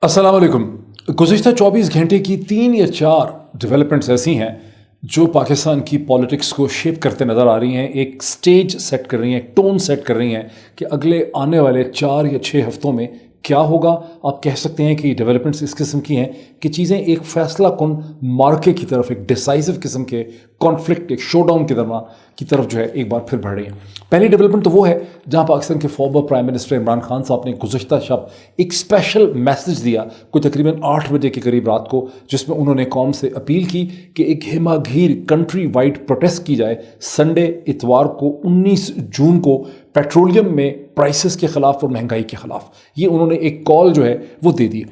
अस्सलाम वालेकुम। गुज़िश्ता 24 घंटे की 3 या 4 डेवलपमेंट्स ऐसी हैं जो पाकिस्तान की पॉलिटिक्स को शेप करते नज़र आ रही हैं, एक स्टेज सेट कर रही हैं, एक टोन सेट कर रही हैं कि अगले आने वाले 4 या 6 हफ्तों में क्या होगा। आप कह सकते हैं कि डेवलपमेंट्स इस किस्म की हैं कि चीज़ें एक फैसला कुन मार्के की तरफ, एक डिसाइसिव किस्म के कॉन्फ्लिक्ट, एक शोडाउन की तरफ जो है एक बार फिर बढ़ रही हैं। पहली डेवलपमेंट तो वो है जहां पाकिस्तान के former prime minister Imran Khan साहब ने गुज़िश्ता शब एक स्पेशल मैसेज दिया, कोई तकरीबन 8 बजे के करीब रात को, जिसमें उन्होंने कौम से अपील की कि एक हिमागीर कंट्री वाइड प्रोटेस्ट की जाए संडे इतवार को 19 जून को पेट्रोलियम में प्राइसेस के ख़िलाफ़ और महंगाई के ख़िलाफ़। ये उन्होंने एक कॉल जो है वो दे दी।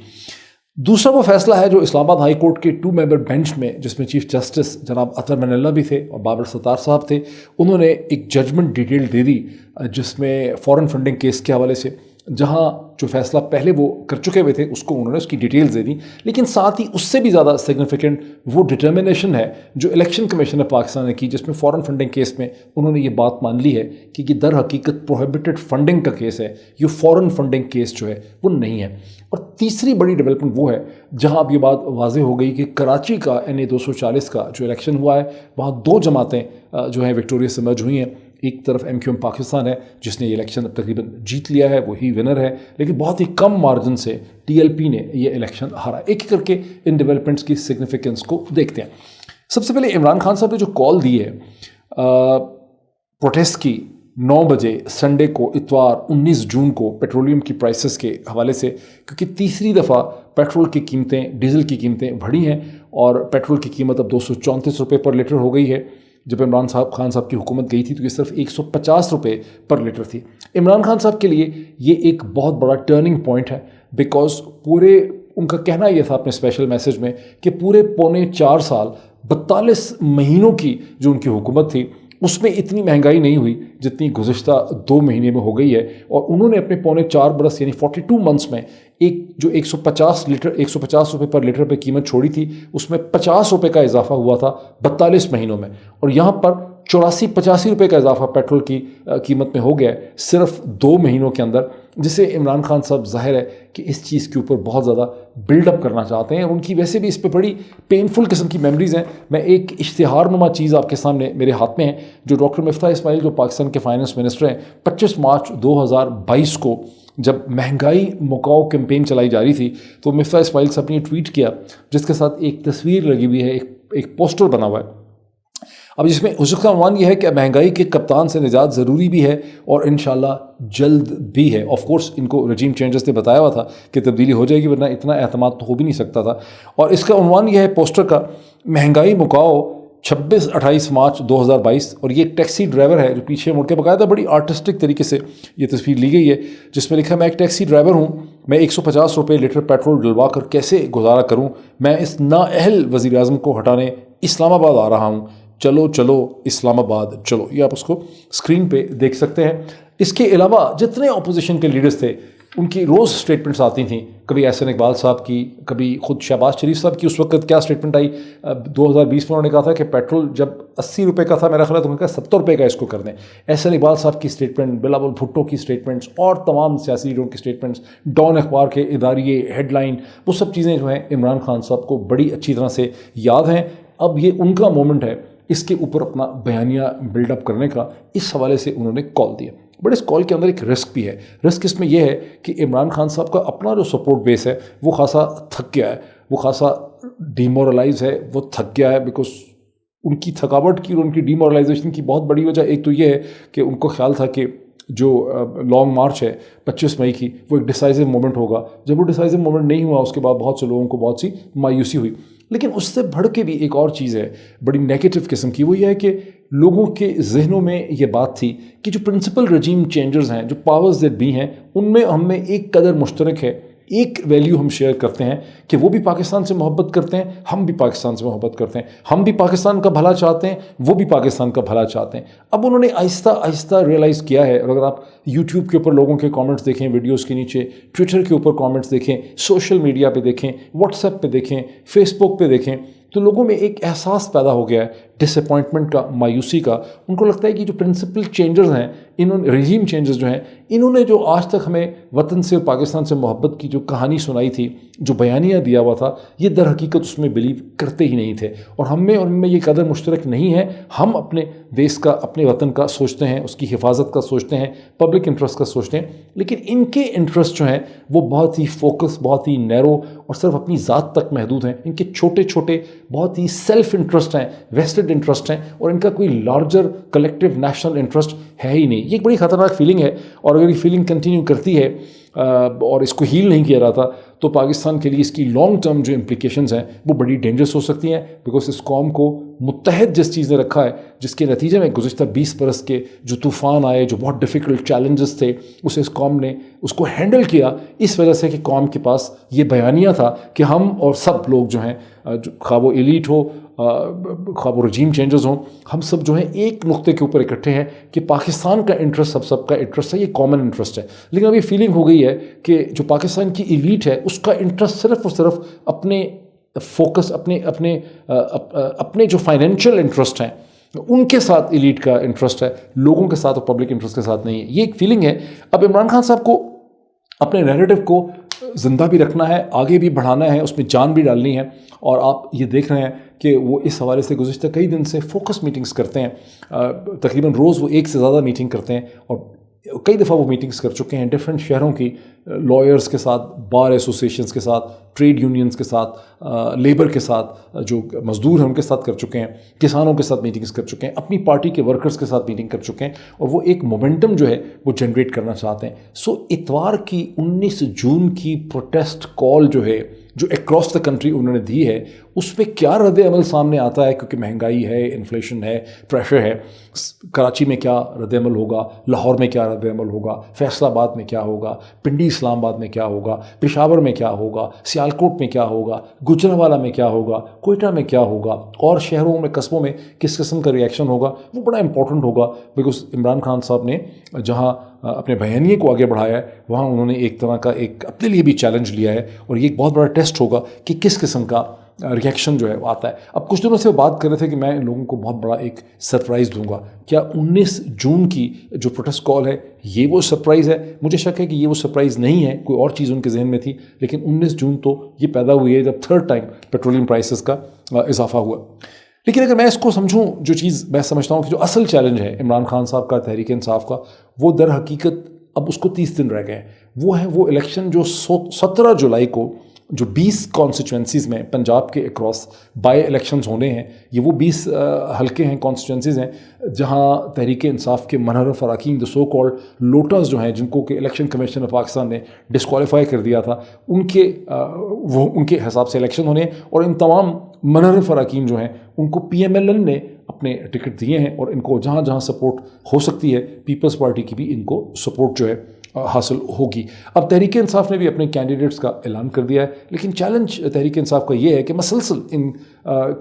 दूसरा वो फैसला है जो इस्लामाबाद हाई कोर्ट के 2 मेंबर बेंच में, जिसमें चीफ जस्टिस जनाब अतर मनल्ला भी थे और बाबर सत्तार साहब थे, उन्होंने एक जजमेंट डिटेल दे दी जिसमें फॉरेन फंडिंग केस के हवाले से, जहां जो फैसला पहले वो कर चुके हुए थे उसको उन्होंने उसकी डिटेल्स दे दी। लेकिन साथ ही उससे भी ज़्यादा सिग्निफिकेंट वो डिटर्मिनेशन है जो इलेक्शन कमीशन ऑफ पाकिस्तान ने की, जिसमें फॉरेन फंडिंग केस में उन्होंने ये बात मान ली है कि ये दर हकीकत प्रोहिबिटेड फंडिंग का केस है, ये फॉरेन फंडिंग केस जो है वो नहीं है। और तीसरी बड़ी डेवलपमेंट वो है जहां अब ये बात वाज़ेह हो गई कि कराची का NA 240 का जो इलेक्शन हुआ है, वहाँ 2 जमातें जो हैं विक्टोरियस इमर्ज हुई हैं। एक तरफ MQM पाकिस्तान है जिसने ये इलेक्शन तकरीबन जीत लिया है, वही विनर है, लेकिन बहुत ही कम मार्जिन से TLP ने ये इलेक्शन हारा। एक एक करके इन डेवलपमेंट्स की सिग्निफिकेंस को देखते हैं। सबसे पहले इमरान खान साहब ने जो कॉल दी है प्रोटेस्ट की 9 बजे संडे को इतवार 19 जून को पेट्रोलियम की प्राइसेस के हवाले से, क्योंकि तीसरी दफ़ा पेट्रोल की कीमतें, डीजल की कीमतें बढ़ी हैं और पेट्रोल की कीमत अब 234 रुपये पर लीटर हो गई है। जब इमरान खान साहब की हुकूमत गई थी तो ये सिर्फ 150 रुपये पर लीटर थी। इमरान खान साहब के लिए ये एक बहुत बड़ा टर्निंग पॉइंट है, बिकॉज पूरे उनका कहना ये था अपने स्पेशल मैसेज में कि पूरे पौने 4 साल 42 महीनों की जो उनकी हुकूमत थी उसमें इतनी महंगाई नहीं हुई जितनी गुज़िश्ता 2 महीने में हो गई है। और उन्होंने अपने पौने 4 बरस यानी 42 मंथ्स में एक जो 150 रुपये पर लीटर पे कीमत छोड़ी थी उसमें 50 रुपये का इजाफा हुआ था 42 महीनों में, और यहाँ पर 84-85 रुपये का इजाफा पेट्रोल की कीमत में हो गया है सिर्फ 2 महीनों के अंदर, जिसे इमरान खान साहब ज़ाहिर है कि इस चीज़ के ऊपर बहुत ज़्यादा बिल्डअप करना चाहते हैं और उनकी वैसे भी इस पर बड़ी पेनफुल किस्म की मेमोरीज़ हैं। मैं एक इश्तिहारनुमा चीज़ आपके सामने मेरे हाथ में है जो डॉक्टर मिफ्ताह इस्माइल जो पाकिस्तान के फाइनेंस मिनिस्टर हैं, 25 मार्च 2022 को जब महंगाई मुकाओ कैंपेन चलाई जा रही थी तो मिफ्ताह इस्माइल साहब ने ट्वीट किया जिसके साथ एक तस्वीर लगी हुई है, एक पोस्टर बना हुआ है। अब जिसमें उसका अनुमान यह है कि महंगाई के कप्तान से निजात ज़रूरी भी है और इंशाल्लाह जल्द भी है। ऑफ कोर्स इनको रजीम चेंजेस ने बताया हुआ था कि तब्दीली हो जाएगी, वरना इतना एतमाद तो हो भी नहीं सकता था। और इसका अनुमान यह है पोस्टर का, महंगाई मुकाओ 26-28 मार्च 2022। और ये एक टैक्सी ड्राइवर है जो पीछे मुड़ के बकायदा बड़ी आर्टिस्टिक तरीके से ये तस्वीर ली गई है जिसमें लिखा, मैं एक टैक्सी ड्राइवर हूँ, मैं 150 रुपये लीटर पेट्रोल डलवा कर कैसे गुजारा करूँ, मैं इस नाअहल वज़ीर आज़म को हटाने इस्लामाबाद आ रहा हूँ, चलो चलो इस्लामाबाद चलो। ये आप उसको स्क्रीन पे देख सकते हैं। इसके अलावा जितने अपोजिशन के लीडर्स थे उनकी रोज़ स्टेटमेंट्स आती थी, कभी एहसन इकबाल साहब की, कभी ख़ुद शहबाज शरीफ साहब की। उस वक्त क्या स्टेटमेंट आई 2020 में, उन्होंने कहा था कि पेट्रोल जब 80 रुपये का था मेरा ख्याल है तो उन्होंने कहा 70 रुपये का इसको कर दें। एहसन इकबाल साहब की स्टेटमेंट, बिलावल भुट्टो की स्टेटमेंट्स और तमाम सियासी लीडरों की स्टेटमेंट्स, डॉन अखबार के इदारिये हेडलाइन, वो सब चीज़ें जो हैं इमरान खान साहब को बड़ी अच्छी तरह से याद हैं। अब ये उनका मोमेंट है इसके ऊपर अपना बयानिया बिल्डअप करने का। इस हवाले से उन्होंने कॉल दिया, बट इस कॉल के अंदर एक रिस्क भी है। रिस्क इसमें यह है कि इमरान खान साहब का अपना जो सपोर्ट बेस है वो खासा थक गया है, वो खासा डीमोरलाइज है, वो थक गया है। बिकॉज उनकी थकावट की और उनकी डीमोरलाइजेशन की बहुत बड़ी वजह एक तो ये है कि उनको ख्याल था कि जो लॉन्ग मार्च है 25 मई की वो एक डिसाइसिव मोमेंट होगा। जब वो डिसाइसिव मोमेंट नहीं हुआ उसके बाद बहुत से लोगों को बहुत सी मायूसी हुई। लेकिन उससे बढ़ के भी एक और चीज़ है बड़ी नेगेटिव किस्म की, वो ये है कि लोगों के जहनों में ये बात थी कि जो प्रिंसिपल रजीम चेंजर्स हैं, जो पावर्स दैट बी हैं, उनमें हमें एक कदर मुश्तरक है, एक वैल्यू हम शेयर करते हैं कि वो भी पाकिस्तान से मोहब्बत करते हैं, हम भी पाकिस्तान से मोहब्बत करते हैं, हम भी पाकिस्तान का भला चाहते हैं, वो भी पाकिस्तान का भला चाहते हैं। अब उन्होंने आहिस्ता आहिस्ता रियलाइज़ किया है। और अगर आप यूट्यूब के ऊपर लोगों के कमेंट्स देखें, वीडियोस के नीचे, ट्विटर के ऊपर कमेंट्स देखें, सोशल मीडिया पे देखें, व्हाट्सएप पे देखें, फेसबुक पे देखें, تو لوگوں میں ایک احساس پیدا ہو گیا ہے ڈس اپوائنٹمنٹ کا, مایوسی کا. ان کو لگتا ہے کہ جو پرنسپل چینجز ہیں, رجیم چینجز جو ہیں, انہوں نے جو آج تک ہمیں وطن سے اور پاکستان سے محبت کی جو کہانی سنائی تھی, جو بیانیہ دیا ہوا تھا, یہ در حقیقت اس میں بلیو کرتے ہی نہیں تھے. اور ہم میں اور ان میں یہ قدر مشترک نہیں ہے. ہم اپنے دیس کا, اپنے وطن کا سوچتے ہیں, اس کی حفاظت کا سوچتے ہیں, پبلک انٹرسٹ کا سوچتے ہیں, لیکن ان کے انٹرسٹ جو ہیں وہ بہت ہی فوکس, بہت ہی نیرو اور صرف اپنی ذات تک محدود ہیں. ان کے چھوٹے چھوٹے بہت ہی سیلف انٹرسٹ ہیں, ویسٹڈ انٹرسٹ ہیں, اور ان کا کوئی لارجر کلیکٹیو نیشنل انٹرسٹ ہے ہی نہیں. یہ ایک بڑی خطرناک فیلنگ ہے, اور اگر یہ فیلنگ کنٹینیو کرتی ہے اور اس کو ہیل نہیں کیا جاتا تو پاکستان کے لیے اس کی لانگ ٹرم جو امپلیکیشنز ہیں وہ بڑی ڈینجرس ہو سکتی ہیں. بیکاز اس قوم کو متحد جس چیز نے رکھا ہے, جس کے نتیجے میں گزشتہ 20 برس کے جو طوفان آئے, جو بہت ڈیفیکلٹ چیلنجز تھے, اسے اس قوم نے اس کو ہینڈل کیا اس وجہ سے کہ قوم کے پاس یہ بیانیہ تھا کہ ہم اور سب لوگ جو ہیں, خواہ وہ ایلیٹ ہو, خواہ وہ رجیم چینجز ہوں, ہم سب جو ہیں ایک نقطے کے اوپر اکٹھے ہیں کہ پاکستان کا انٹرسٹ سب کا انٹرسٹ ہے, یہ کامن انٹرسٹ ہے. لیکن اب یہ فیلنگ ہو گئی ہے کہ جو پاکستان کی ایلیٹ ہے اس کا انٹرسٹ صرف اور صرف اپنے فوکس, اپنے جو فائنینشیل انٹرسٹ ہیں ان کے ساتھ ایلیٹ کا انٹرسٹ ہے, لوگوں کے ساتھ اور پبلک انٹرسٹ کے ساتھ نہیں ہے. یہ ایک فیلنگ ہے. اب عمران خان صاحب کو اپنے نیریٹو کو زندہ بھی رکھنا ہے, آگے بھی بڑھانا ہے, اس میں جان بھی ڈالنی ہے. اور آپ یہ دیکھ رہے ہیں کہ وہ اس حوالے سے گزشتہ کئی دن سے فوکس میٹنگز کرتے ہیں. تقریباً روز وہ ایک سے زیادہ میٹنگ کرتے ہیں, اور کئی دفعہ وہ میٹنگز کر چکے ہیں ڈفرینٹ شہروں کی لائرز کے ساتھ, بار ایسوسیشنز کے ساتھ, ٹریڈ یونینز کے ساتھ, لیبر کے ساتھ, جو مزدور ہیں ان کے ساتھ کر چکے ہیں, کسانوں کے ساتھ میٹنگز کر چکے ہیں, اپنی پارٹی کے ورکرز کے ساتھ میٹنگ کر چکے ہیں, اور وہ ایک مومنٹم جو ہے وہ جنریٹ کرنا چاہتے ہیں. سو اتوار کی 19 جون کی پروٹیسٹ کال جو ہے, جو اکراس دا کنٹری انہوں نے دی ہے, اس پہ کیا رد عمل سامنے آتا ہے, کیونکہ مہنگائی ہے, انفلیشن ہے, پریشر ہے. کراچی میں کیا رد عمل ہوگا, لاہور میں کیا رد عمل ہوگا, فیصل آباد میں کیا ہوگا, پنڈی اسلام آباد میں کیا ہوگا, پشاور میں کیا ہوگا, سیالکوٹ میں کیا ہوگا, گجرانوالہ میں کیا ہوگا, کوئٹہ میں کیا ہوگا, اور شہروں میں, قصبوں میں کس قسم کا ری ایکشن ہوگا, وہ بڑا امپورٹنٹ ہوگا. بیکاز عمران خان صاحب نے جہاں اپنے بیانیے کو آگے بڑھایا ہے, وہاں انہوں نے ایک طرح کا ایک اپنے لیے بھی چیلنج لیا ہے, اور یہ ایک بہت بڑا ٹیسٹ ہوگا کہ کس قسم کا ری ایکشن جو ہے وہ آتا ہے. اب کچھ دنوں سے وہ بات کر رہے تھے کہ میں لوگوں کو بہت بڑا ایک سرپرائز دوں گا. کیا 19 جون کی جو پروٹیسٹ کال ہے یہ وہ سرپرائز ہے؟ مجھے شک ہے کہ یہ وہ سرپرائز نہیں ہے, کوئی اور چیز ان کے ذہن میں تھی. لیکن 19 جون تو یہ پیدا ہوئی ہے جب تھرڈ ٹائم پیٹرولیم پرائسز کا اضافہ ہوا. لیکن اگر میں اس کو سمجھوں, جو چیز میں سمجھتا ہوں کہ جو اصل چیلنج ہے عمران خان صاحب کا, تحریک انصاف کا, وہ در حقیقت اب اس کو 30 دن رہ گئے ہیں. وہ ہے وہ الیکشن جو 17 جولائی کو جو 20 کانسٹیچوئنسیز میں پنجاب کے اکراس بائی الیکشنز ہونے ہیں. یہ وہ 20 حلقے ہیں, کانسٹیچوئنسیز ہیں, جہاں تحریک انصاف کے منحرف اراکین, جو سو کالڈ لوٹرز جو ہیں, جن کو کہ الیکشن کمیشن آف پاکستان نے ڈسکوالیفائی کر دیا تھا, ان کے حساب سے الیکشن ہونے ہیں. اور ان تمام منحرف اراکین جو ہیں ان کو پی ایم ایل این نے اپنے ٹکٹ دیے ہیں, اور ان کو جہاں جہاں سپورٹ ہو سکتی ہے, پیپلز پارٹی کی بھی ان کو سپورٹ جو ہے حاصل ہوگی. اب تحریک انصاف نے بھی اپنے کینڈیڈیٹس کا اعلان کر دیا ہے. لیکن چیلنج تحریک انصاف کا یہ ہے کہ مسلسل ان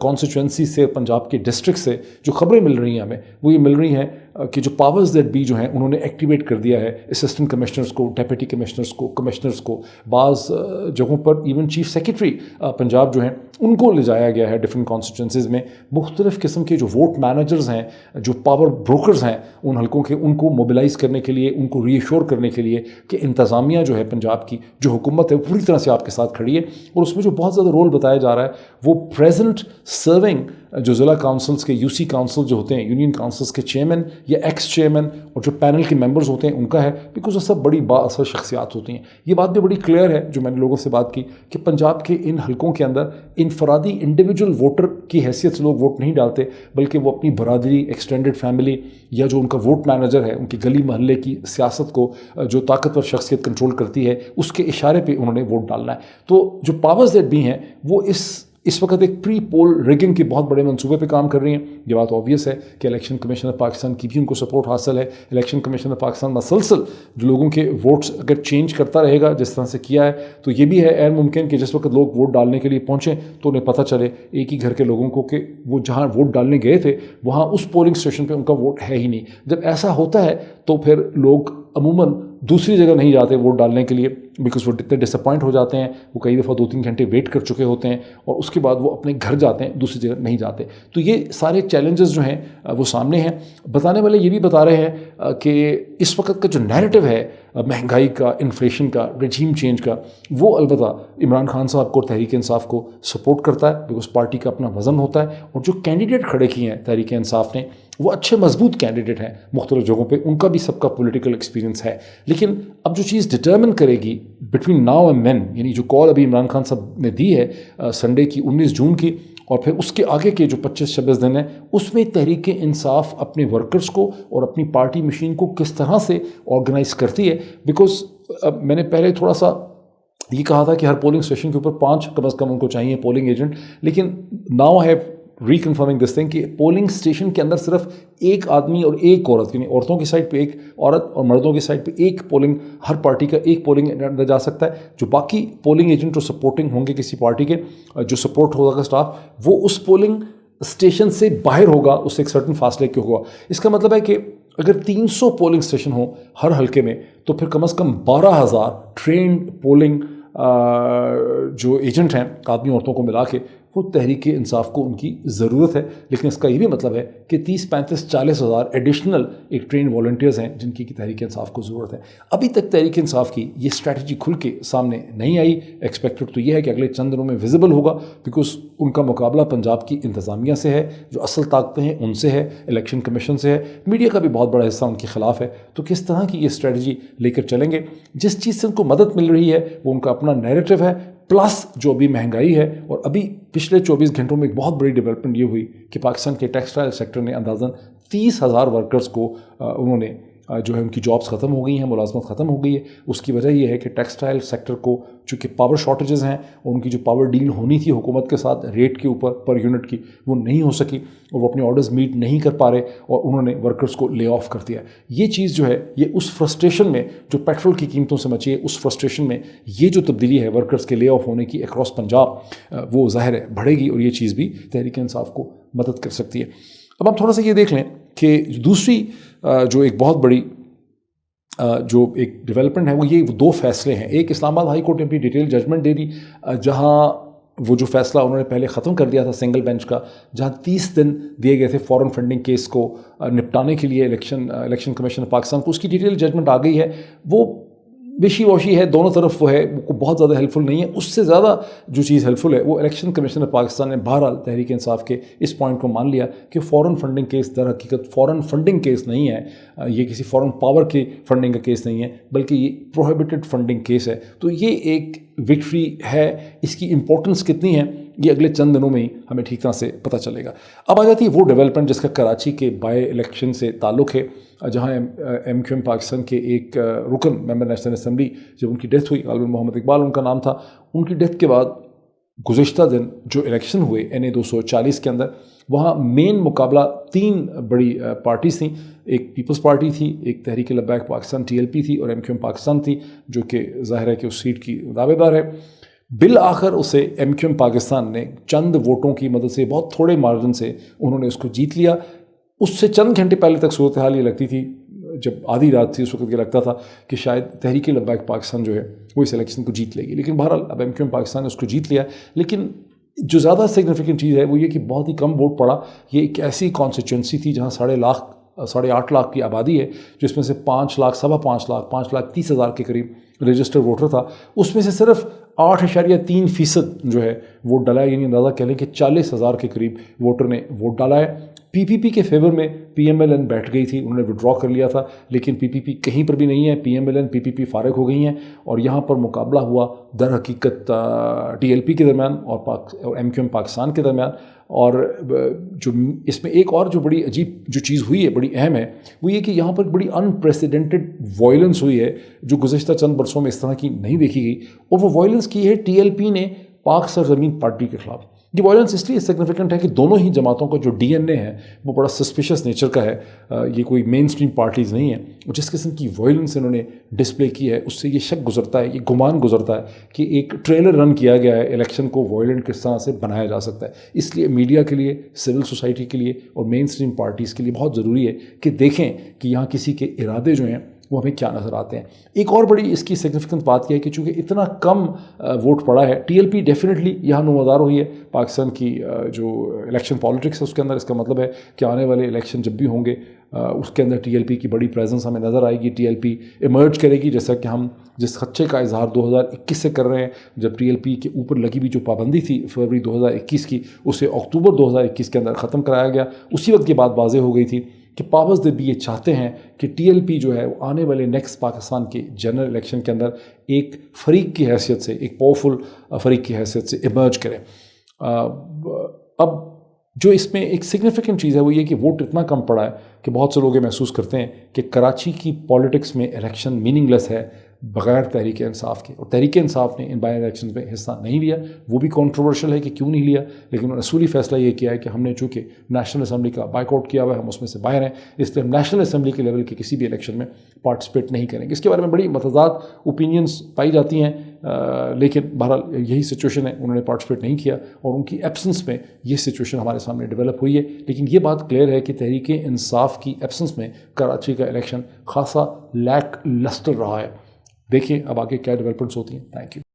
کانسٹیچوئنسی سے, پنجاب کے ڈسٹرکٹ سے جو خبریں مل رہی ہیں ہمیں, وہ یہ مل رہی ہیں کہ جو پاورز دیٹ بی جو ہیں انہوں نے ایکٹیویٹ کر دیا ہے اسسٹنٹ کمشنرز کو, ڈیپٹی کمشنرز کو, کمشنرز کو. بعض جگہوں پر ایون چیف سیکرٹری پنجاب جو ہیں ان کو لے جایا گیا ہے ڈفرینٹ کانسٹیچوئنسیز میں. مختلف قسم کے جو ووٹ مینیجرز ہیں, جو پاور بروکرز ہیں ان حلقوں کے, ان کو موبلائز کرنے کے لیے, ان کو ری ایشور کرنے کے لیے کہ انتظامیہ جو ہے پنجاب کی, جو حکومت ہے, پوری طرح سے آپ کے ساتھ کھڑی ہے. اور اس میں جو بہت زیادہ رول بتایا جا رہا ہے وہ پریزنٹ سرونگ جو ضلع کاؤنسلز کے, یو سی کاؤنسل جو ہوتے ہیں, یونین کاؤنسلز کے چیئرمین یا ایکس چیئرمین, اور جو پینل کے ممبرز ہوتے ہیں ان کا ہے. بیکاز وہ سب بڑی با اثر شخصیات ہوتی ہیں. یہ بات بھی بڑی کلیئر ہے جو میں نے لوگوں سے بات کی کہ پنجاب کے ان حلقوں کے اندر انفرادی انڈیویجول ووٹر کی حیثیت سے لوگ ووٹ نہیں ڈالتے, بلکہ وہ اپنی برادری, ایکسٹینڈڈ فیملی, یا جو ان کا ووٹ مینیجر ہے, ان کی گلی محلے کی سیاست کو جو طاقتور شخصیت کنٹرول کرتی ہے, اس کے اشارے پہ انہوں نے ووٹ ڈالنا ہے. تو جو پاورز دیٹ بھی ہیں وہ اس وقت ایک پری پول ریگنگ کے بہت بڑے منصوبے پہ کام کر رہی ہیں. یہ بات آبویس ہے کہ الیکشن کمیشن آف پاکستان کی بھی ان کو سپورٹ حاصل ہے. الیکشن کمیشن آف پاکستان مسلسل جو لوگوں کے ووٹس اگر چینج کرتا رہے گا جس طرح سے کیا ہے, تو یہ بھی ہے غیر ممکن کہ جس وقت لوگ ووٹ ڈالنے کے لیے پہنچیں تو انہیں پتہ چلے ایک ہی گھر کے لوگوں کو کہ وہ جہاں ووٹ ڈالنے گئے تھے وہاں اس پولنگ اسٹیشن پہ ان کا ووٹ ہے ہی نہیں. جب ایسا ہوتا ہے تو پھر لوگ عموماً دوسری جگہ نہیں جاتے ووٹ ڈالنے کے لیے, बिकॉज वो इतने डिसअपॉइंट हो जाते हैं, वो कई दफ़ा 2-3 घंटे वेट कर चुके होते हैं और उसके बाद वो अपने घर जाते हैं, दूसरी जगह नहीं जाते। तो ये सारे चैलेंजेस जो हैं वो सामने हैं। बताने वाले ये भी बता रहे हैं कि इस वक्त का जो नैरेटिव है महंगाई का, इन्फ्लेशन का, रजीम चेंज का, वो अलबत्ता इमरान खान साहब को, तहरीक इंसाफ को सपोर्ट करता है, बिकॉज पार्टी का अपना वज़न होता है। और जो कैंडिडेट खड़े किए हैं तहरीक इंसाफ ने, वो अच्छे मजबूत कैंडिडेट हैं मुख्तलिफ जगहों पे, उनका भी सबका पॉलिटिकल एक्सपीरियंस है। लेकिन अब जो चीज़ डिटर्मिन करेगी बिटवीन नाउ एंड देन, यानी जो कॉल अभी इमरान खान साहब ने दी है संडे की 19 जून की, और फिर उसके आगे के जो 25-26 दिन हैं, उसमें तहरीक इंसाफ अपने वर्कर्स को और अपनी पार्टी मशीन को किस तरह से ऑर्गेनाइज करती है। बिकॉज मैंने पहले थोड़ा सा ये कहा था कि हर पोलिंग स्टेशन के ऊपर 5 कम अज़ कम उनको चाहिए पोलिंग एजेंट, लेकिन now I have reconfirming this thing कि पोलिंग स्टेशन के अंदर सिर्फ एक आदमी और एक औरत, यानी औरतों की साइड पे एक औरत और मर्दों की साइड पे एक पोलिंग, हर पार्टी का एक पोलिंग एजेंट अंदर जा सकता है। जो बाकी पोलिंग एजेंट जो सपोर्टिंग होंगे किसी पार्टी के, जो सपोर्ट होगा स्टाफ, वो उस पोलिंग स्टेशन से बाहर होगा, उससे एक सर्टन फासले के होगा। इसका मतलब है कि अगर 300 पोलिंग स्टेशन हो हर हल्के में, तो फिर कम से कम 12,000 ट्रेंड पोलिंग जो एजेंट हैं आदमी औरतों को मिला के, वो तहरीक इंसाफ को उनकी ज़रूरत है। लेकिन इसका ये भी मतलब है कि 30-35-40 हज़ार एडिशनल एक ट्रेन वॉलंटियर्स हैं जिनकी की तहरीक इंसाफ को ज़रूरत है। अभी तक तहरीक इंसाफ की ये स्ट्रैटेजी खुल के सामने नहीं आई। एक्सपेक्टेड तो ये है कि अगले चंद दिनों में विजिबल होगा, बिकॉज उनका मुकाबला पंजाब की इंतज़ामिया से है, जो असल ताकतें हैं उनसे है, इलेक्शन कमीशन से है, मीडिया का भी बहुत बड़ा हिस्सा उनके खिलाफ है। तो किस तरह की ये स्ट्रैटेजी लेकर चलेंगे? जिस चीज़ से उनको मदद मिल रही है वो उनका अपना नैरेटिव है, प्लस जो अभी महंगाई है। और अभी पिछले 24 घंटों में एक बहुत बड़ी डेवलपमेंट ये हुई कि पाकिस्तान के टेक्सटाइल सेक्टर ने अंदाज़न 30,000 वर्कर्स को उन्होंने जो है उनकी जॉब्स ख़त्म हो गई हैं, मुलाजमत ख़त्म हो गई है। उसकी वजह यह है कि टेक्सटाइल सेक्टर को चूँकि पावर शॉर्टेजेस हैं और उनकी जो पावर डील होनी थी हुकूमत के साथ रेट के ऊपर पर यूनिट की, वो नहीं हो सकी और वो अपने ऑर्डर्स मीट नहीं कर पा रहे और उन्होंने वर्कर्स को ले ऑफ कर दिया। ये चीज़ जो है, ये उस फ्रस्ट्रेशन में जो पेट्रोल की कीमतों से मची है, उस फ्रस्ट्रेशन में ये जो तब्दीली है वर्कर्स के ले ऑफ होने की अक्रॉस पंजाब, वो ज़ाहिर है बढ़ेगी और ये चीज़ भी तहरीक इंसाफ को मदद कर सकती है। अब हम थोड़ा सा ये देख लें कि दूसरी जो एक बहुत बड़ी जो एक डेवलपमेंट है वो ये 2 फैसले हैं। एक, इस्लामाबाद हाई कोर्ट ने अपनी डिटेल जजमेंट दे दी, जहां वो जो फैसला उन्होंने पहले ख़त्म कर दिया था सिंगल बेंच का, जहां 30 दिन दिए गए थे फॉरेन फंडिंग केस को निपटाने के लिए इलेक्शन कमीशन पाकिस्तान को, उसकी डिटेल जजमेंट आ गई है। वो विशी वॉशी है, दोनों तरफ वो है, वो बहुत ज़्यादा हेल्पफुल नहीं है। उससे ज़्यादा जो चीज़ हेल्पफुल है वो इलेक्शन कमीशन पाकिस्तान ने बहरहाल तहरीक इंसाफ के इस पॉइंट को मान लिया कि फ़ॉरेन फंडिंग केस दर हकीकत फ़ॉरेन फंडिंग केस नहीं है, ये किसी फ़ॉरेन पावर की फंडिंग का केस नहीं है, बल्कि ये प्रोहिबिटेड फंडिंग केस है। तो ये एक विक्ट्री है। इसकी इंपॉर्टेंस कितनी है ये अगले चंद दिनों में ही हमें ठीक तरह से पता चलेगा। अब आ जाती है वो डेवलपमेंट जिसका कराची के बाय इलेक्शन से ताल्लुक़ है, जहाँ MQM पाकिस्तान के एक रुकन मेंबर नेशनल असम्बली, जब उनकी डेथ हुई, गालिबन मोहम्मद इकबाल उनका नाम था, उनकी डेथ के बाद गुज़िश्ता दिन जो इलेक्शन हुए NA 240 के अंदर, वहाँ मेन मुकाबला 3 बड़ी पार्टीज़ थी। एक पीपल्स पार्टी थी, एक तहरीक लब्बैक पाकिस्तान TLP थी, और MQM पाकिस्तान थी, जो कि ज़ाहिर है कि उस सीट की दावेदार है। बिल आखिर उसे MQM पाकिस्तान ने चंद वोटों की मदद से, बहुत थोड़े मार्जिन से उन्होंने उसको जीत लिया। उससे चंद घंटे पहले तक सूरत हाल ये लगती थी, जब आधी रात थी, उस वक्त ये लगता था कि शायद तहरीक लब्बैक पाकिस्तान जो है वो इस इलेक्शन को जीत लेगी। लेकिन बहरहाल अब MQM पाकिस्तान ने उसको जीत लिया। लेकिन जो ज़्यादा सिग्निफिकेंट चीज़ है वो ये कि बहुत ही कम वोट पड़ा। ये एक ऐसी कॉन्स्टिट्यूंसी थी जहाँ 8.5 लाख की आबादी है, जिसमें से 5 लाख, 5.25 लाख, 5,30,000 के करीब रजिस्टर्ड वोटर था। उसमें से सिर्फ 8.3% जो है वोट डाला है, यानी अंदाज़ा कह लें कि 40,000 के करीब वोटर ने वोट डाला है। PPP के फेवर में PMLN बैठ गई थी, उन्होंने विड्रॉ कर लिया था, लेकिन PPP कहीं पर भी नहीं है। PMLN PPP फारिग हो गई हैं और यहाँ पर मुकाबला हुआ दर हकीकत TLP के दरमियान और MQM पाकिस्तान के दरमियान। और जो इसमें एक और जो बड़ी अजीब जो चीज़ हुई है, बड़ी अहम है, वो ये कि यहाँ पर बड़ी अनप्रेसिडेंटेड वायलेंस हुई है जो गुज़िश्ता चंद बरसों में इस तरह की नहीं देखी गई। और वो वायलेंस की है TLP ने पाक सरज़मीन पार्टी के ख़िलाफ़। ये वायलेंस इसलिए सिग्निफिकेंट है कि दोनों ही जमातों का जो DNA है वो बड़ा सस्पिशियस नेचर का है। ये कोई मेन स्ट्रीम पार्टीज़ नहीं है। और जिस किस्म की वायलेंस इन्होंने डिस्प्ले की है, उससे ये शक गुजरता है, ये गुमान गुजरता है कि एक ट्रेलर रन किया गया है, इलेक्शन को वायलेंट किस तरह से बनाया जा सकता है। इसलिए मीडिया के लिए, सिविल सोसाइटी के लिए और मेन स्ट्रीम पार्टीज़ के लिए बहुत ज़रूरी है कि देखें कि यहाँ किसी के इरादे जो हैं وہ ہمیں کیا نظر آتے ہیں. ایک اور بڑی اس کی سگنیفیکنٹ بات یہ ہے کہ چونکہ اتنا کم ووٹ پڑا ہے, ٹی ایل پی ڈیفینیٹلی یہاں نمودار ہوئی ہے. پاکستان کی جو الیکشن پالیٹکس ہے اس کے اندر اس کا مطلب ہے کہ آنے والے الیکشن جب بھی ہوں گے اس کے اندر ٹی ایل پی کی بڑی پریزنس ہمیں نظر آئے گی. ٹی ایل پی ایمرج کرے گی, جیسا کہ ہم جس خدشے کا اظہار 2021 سے کر رہے ہیں, جب ٹی ایل پی کے اوپر لگی ہوئی جو پابندی تھی فروری 2021 کی, اسے اکتوبر 2021 کے اندر ختم کرایا گیا. اسی وقت یہ بات واضح ہو گئی تھی کہ پاورز دے بھی یہ چاہتے ہیں کہ ٹی ایل پی جو ہے وہ آنے والے نیکسٹ پاکستان کے جنرل الیکشن کے اندر ایک فریق کی حیثیت سے, ایک پاورفل فریق کی حیثیت سے ایمرج کرے. اب جو اس میں ایک سگنیفیکنٹ چیز ہے وہ یہ کہ ووٹ اتنا کم پڑا ہے کہ بہت سے لوگ یہ محسوس کرتے ہیں کہ کراچی کی پالیٹکس میں الیکشن میننگ لیس ہے بغیر تحریک انصاف کے. اور تحریک انصاف نے ان بائی الیکشنز میں حصہ نہیں لیا. وہ بھی کنٹروورشل ہے کہ کیوں نہیں لیا, لیکن انہوں نے اصولی فیصلہ یہ کیا ہے کہ ہم نے چونکہ نیشنل اسمبلی کا بائیک آؤٹ کیا ہوا ہے, ہم اس میں سے باہر ہیں, اس لیے ہم نیشنل اسمبلی کے لیول کے کسی بھی الیکشن میں پارٹیسپیٹ نہیں کریں گے. اس کے بارے میں بڑی متضاد اوپینینز پائی جاتی ہیں, لیکن بہرحال یہی سچویشن ہے, انہوں نے پارٹیسپیٹ نہیں کیا اور ان کی ایبسنس میں یہ سچویشن ہمارے سامنے ڈیولپ ہوئی ہے. لیکن یہ بات کلیئر ہے کہ تحریک انصاف کی ایبسنس میں کراچی کا الیکشن خاصا لیک لسٹر رہا ہے. دیکھیں اب آگے کیا ڈیولپمنٹس ہوتی ہیں. Thank you.